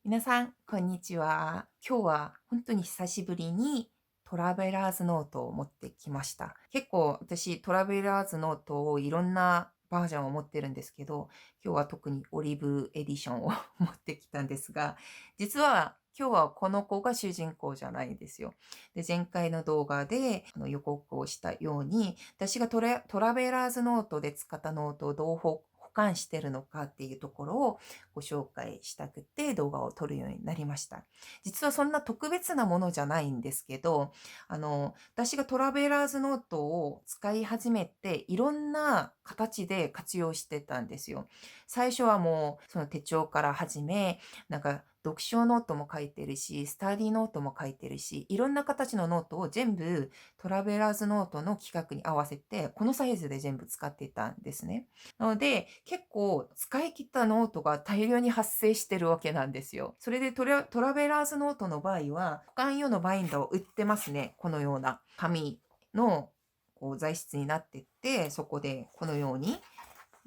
皆さん、こんにちは。今日は本当に久しぶりにトラベラーズノートを持ってきました。結構私トラベラーズノートをいろんなバージョンを持ってるんですけど、今日は特にオリーブエディションを持ってきたんですが、実は今日はこの子が主人公じゃないんですよ。で、前回の動画で予告をしたように、私がトラベラーズノートで使ったノートをどう保管してるのかっていうところをご紹介したくて動画を撮るようになりました。実はそんな特別なものじゃないんですけど、私がトラベラーズノートを使い始めて、いろんな形で活用してたんですよ。最初はもうその手帳から始め、なんか読書ノートも書いてるし、スタディノートも書いてるし、いろんな形のノートを全部トラベラーズノートの規格に合わせて、このサイズで全部使っていたんですね。なので、結構使い切ったノートが大量に発生してるわけなんですよ。それでトラベラーズノートの場合は、保管用のバインダーを売ってますね。このような紙の材質になってって、そこでこのように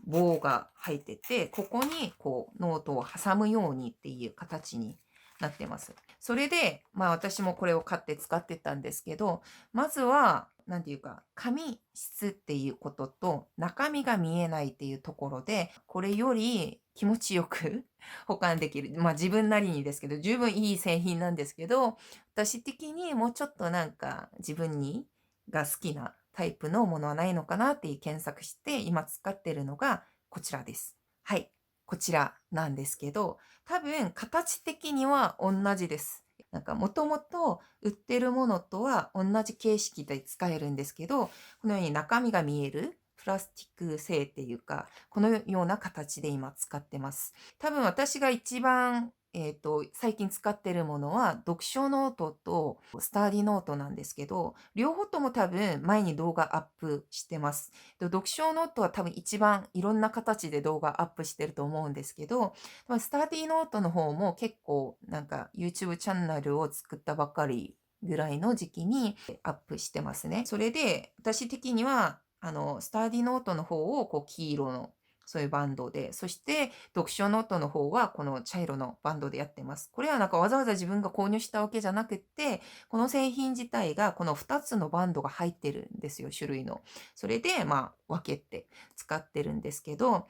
棒が入ってて、ここにノートを挟むようにっていう形になってます。それで、私もこれを買って使ってたんですけど、まずは、なんていうか、紙質っていうことと中身が見えないっていうところで、これより気持ちよく保管できる。自分なりにですけど、十分いい製品なんですけど、私的にもうちょっとなんか自分が好きなタイプのものはないのかなっていう検索して、今使ってるのがこちらです。はい。こちらなんですけど、多分形的には同じです。なんかもともと売ってるものとは同じ形式で使えるんですけど、このように中身が見えるプラスチック製っていうか、このような形で今使ってます。多分私が一番最近使ってるものは、読書ノートとスタディノートなんですけど、両方とも多分前に動画アップしてます。読書ノートは多分一番いろんな形で動画アップしてると思うんですけど、スタディノートの方も結構なんか YouTube チャンネルを作ったばっかりぐらいの時期にアップしてますね。それで私的にはスタディノートの方を黄色のそういうバンドで、そして読書ノートの方はこの茶色のバンドでやってます。これはなんかわざわざ自分が購入したわけじゃなくって、この製品自体がこの2つのバンドが入ってるんですよ、種類の。それで、分けて使ってるんですけど、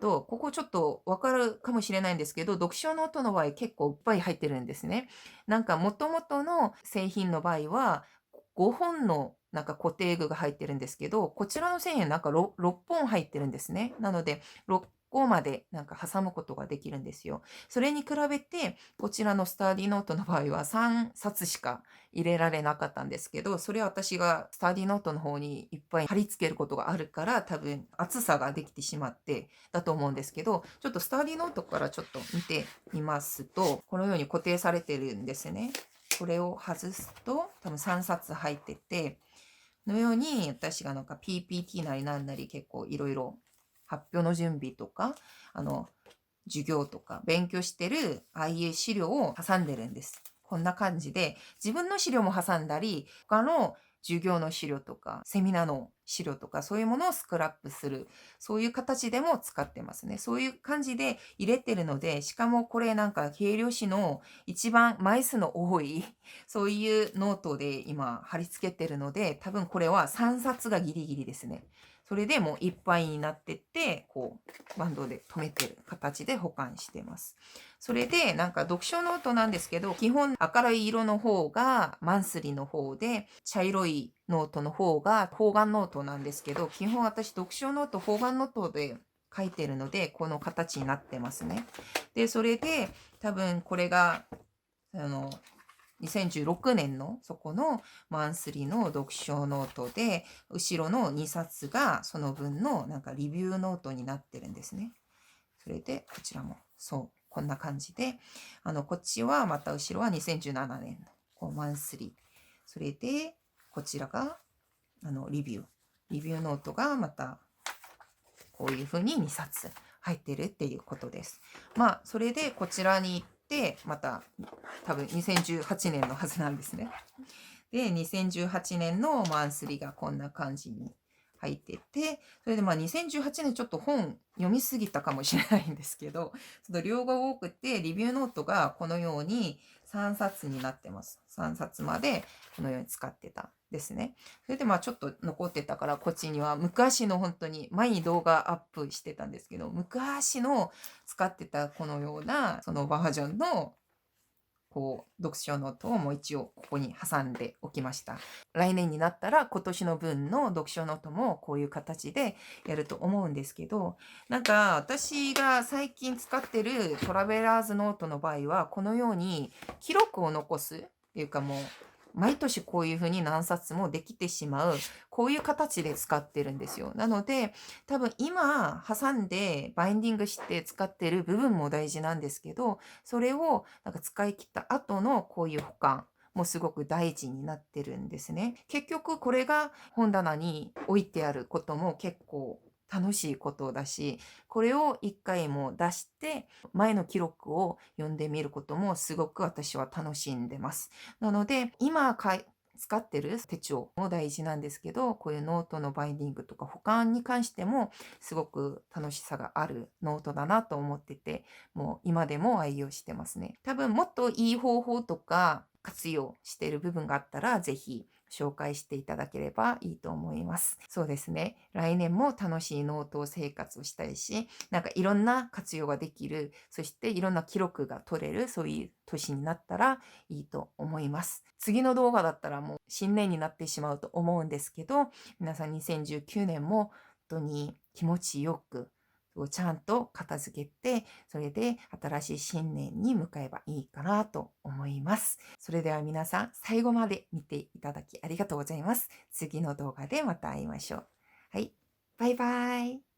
ここちょっとわかるかもしれないんですけど、読書ノートの場合結構いっぱい入ってるんですね。なんか元々の製品の場合は、5本のなんか固定具が入ってるんですけど、こちらの製品はなんか6本入ってるんですね。なので、6個までなんか挟むことができるんですよ。それに比べて、こちらのスタディノートの場合は3冊しか入れられなかったんですけど、それは私がスタディノートの方にいっぱい貼り付けることがあるから、多分厚さができてしまってだと思うんですけど、ちょっとスタディノートからちょっと見てみますと、このように固定されてるんですね。これを外すと、多分3冊入ってて、のように私がなんか PPT なりなんなり結構いろいろ発表の準備とか、授業とか勉強してる、ああいう資料を挟んでるんです。こんな感じで、自分の資料も挟んだり、他の授業の資料とか、セミナーの資料とか、そういうものをスクラップする。そういう形でも使ってますね。そういう感じで入れてるので、しかもこれなんか計量紙の一番枚数の多い、そういうノートで今貼り付けてるので、多分これは3冊がギリギリですね。それでもういっぱいになってって、バンドで留めてる形で保管してます。それで、なんか読書ノートなんですけど、基本明るい色の方がマンスリーの方で、茶色いノートの方が方眼ノートなんですけど、基本私読書ノート、方眼ノートで書いてるので、この形になってますね。で、それで、多分これが、2016年のそこのマンスリーの読書ノートで、後ろの2冊がその分のなんかリビューノートになってるんですね。それで、こちらもそう、こんな感じで、こっちはまた後ろは2017年のマンスリー。それで、こちらが、リビュー。リビューノートがまた、こういう風に2冊入ってるっていうことです。それでこちらに行って、また、多分2018年のはずなんですね。で、2018年のマンスリーがこんな感じに入ってて、それで2018年ちょっと本読みすぎたかもしれないんですけど、その量が多くて、リビューノートがこのように3冊になってます。3冊までこのように使ってたですね。それでちょっと残ってたから、こっちには昔の本当に前に動画アップしてたんですけど、昔の使ってたこのようなそのバージョンの読書ノートをもう一応ここに挟んでおきました。来年になったら今年の分の読書ノートもこういう形でやると思うんですけど、なんか私が最近使ってるトラベラーズノートの場合は、このように記録を残すっていうか、もう毎年こういうふうに何冊もできてしまう、こういう形で使ってるんですよ。なので、多分今挟んでバインディングして使ってる部分も大事なんですけど、それをなんか使い切った後のこういう保管もすごく大事になってるんですね。結局これが本棚に置いてあることも結構楽しいことだし、これを一回も出して前の記録を読んでみることもすごく私は楽しんでます。なので今使ってる手帳も大事なんですけど、こういうノートのバインディングとか保管に関してもすごく楽しさがあるノートだなと思ってて、もう今でも愛用してますね。多分もっといい方法とか活用している部分があったら、ぜひ紹介していただければいいと思います。そうですね。来年も楽しいノート生活をしたいし、なんかいろんな活用ができる、そしていろんな記録が取れる、そういう年になったらいいと思います。次の動画だったらもう新年になってしまうと思うんですけど、皆さん2019年も本当に気持ちよくちゃんと片付けて、それで新しい新年に向かえばいいかなと思います。それでは皆さん、最後まで見ていただきありがとうございます。次の動画でまた会いましょう。はい、バイバイ。